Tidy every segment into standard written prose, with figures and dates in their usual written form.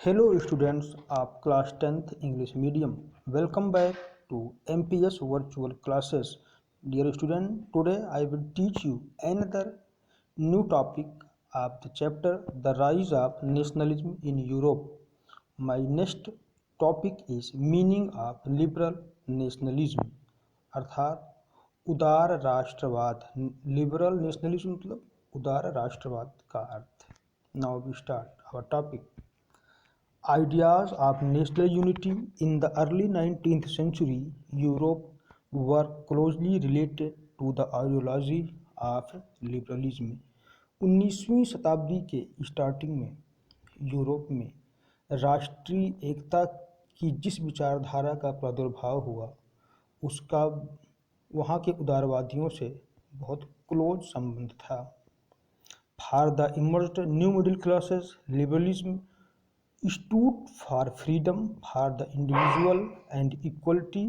Hello students of class 10th English medium. Welcome back to MPS virtual classes. Dear student, today I will teach you another new topic of the chapter The Rise of Nationalism in Europe. My next topic is meaning of liberal nationalism अर्थात उदार राष्ट्रवाद. Liberal nationalism मतलब उदार राष्ट्रवाद का अर्थ. Now we start our topic. Ideas of national unity in the early 19th century Europe were closely related to the ideology of liberalism. 19वीं शताब्दी के स्टार्टिंग में यूरोप में राष्ट्रीय एकता की जिस विचारधारा का प्रादुर्भाव हुआ उसका वहाँ के उदारवादियों से बहुत क्लोज संबंध था. For the emerged new middle classes liberalism stood for freedom for the individual and equality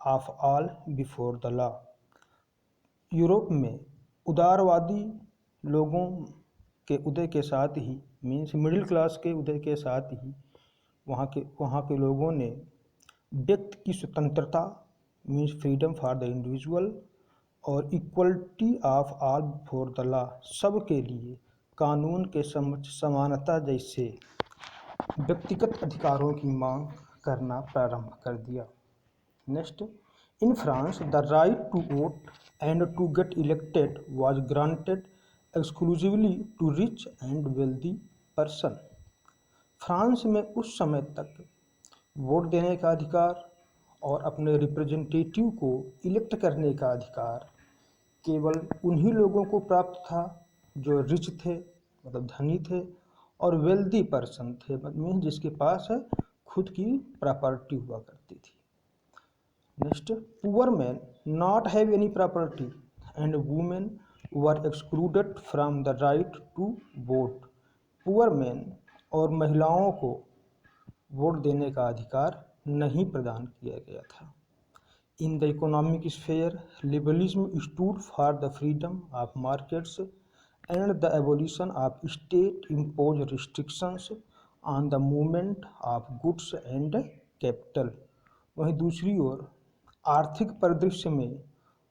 of all before the law. Europe में उदारवादी लोगों के उदय के साथ ही मीन्स मिडिल क्लास के उदय के साथ ही वहाँ के लोगों ने व्यक्ति की स्वतंत्रता means freedom for the individual और equality of all before the law सब के लिए कानून के समक्ष समानता जैसे व्यक्तिगत अधिकारों की मांग करना प्रारंभ कर दिया. Next, in France the right to vote and to get elected was granted exclusively to rich and wealthy person. France में उस समय तक वोट देने का अधिकार और अपने रिप्रेजेंटेटिव को इलेक्ट करने का अधिकार केवल उन्हीं लोगों को प्राप्त था जो रिच थे मतलब धनी थे और वेल्दी पर्सन थे मतलब जिसके पास खुद की प्रॉपर्टी हुआ करती थी. Next, poor man not have any property and women were excluded from the right to vote. Poor man और महिलाओं को वोट देने का अधिकार नहीं प्रदान किया गया था. In the economic sphere liberalism stood for the freedom of markets and the abolition of state-imposed restrictions on the movement of goods and capital. वहीं दूसरी ओर आर्थिक परिदृश्य में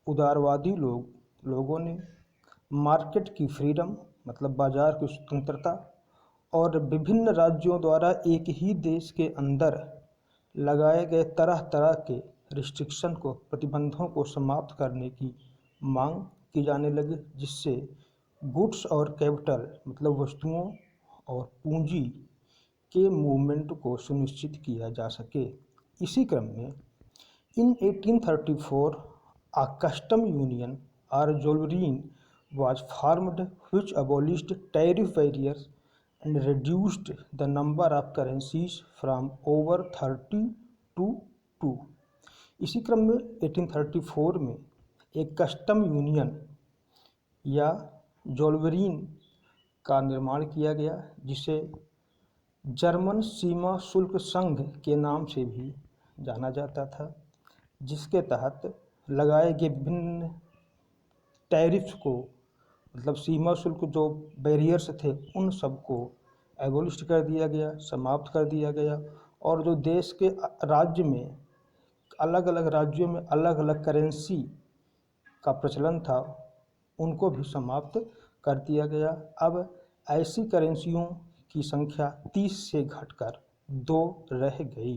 उदारवादी लोगों ने मार्केट की फ्रीडम मतलब बाजार की स्वतंत्रता और विभिन्न राज्यों द्वारा एक ही देश के अंदर लगाए गए तरह तरह के रिस्ट्रिक्शन को प्रतिबंधों को समाप्त करने की मांग की जाने लगी जिससे गुड्स और कैपिटल मतलब वस्तुओं और पूंजी के मूवमेंट को सुनिश्चित किया जा सके. इसी क्रम में इन 1834 a custom union or zollverein was formed which abolished tariff barriers and reduced the number of currencies from over 30 to 2. इसी क्रम में 1834 में एक कस्टम यूनियन या जोल्वेरीन का निर्माण किया गया जिसे जर्मन सीमा शुल्क संघ के नाम से भी जाना जाता था, जिसके तहत लगाए गए विभिन्न टैरिफ्स को मतलब सीमा शुल्क जो बैरियर्स थे उन सबको एबोलिश कर दिया गया, समाप्त कर दिया गया और जो देश के राज्य में अलग अलग राज्यों में अलग अलग करेंसी का प्रचलन था उनको भी समाप्त कर दिया गया. अब ऐसी करेंसियों की संख्या 30 से घटकर 2 रह गई.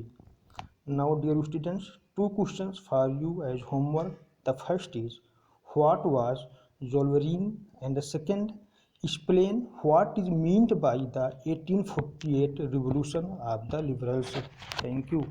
Now dear students, 2 questions for you as homework. The first is what was Zollverein and the second explain what is meant by the 1848 revolution of the liberals. Thank you.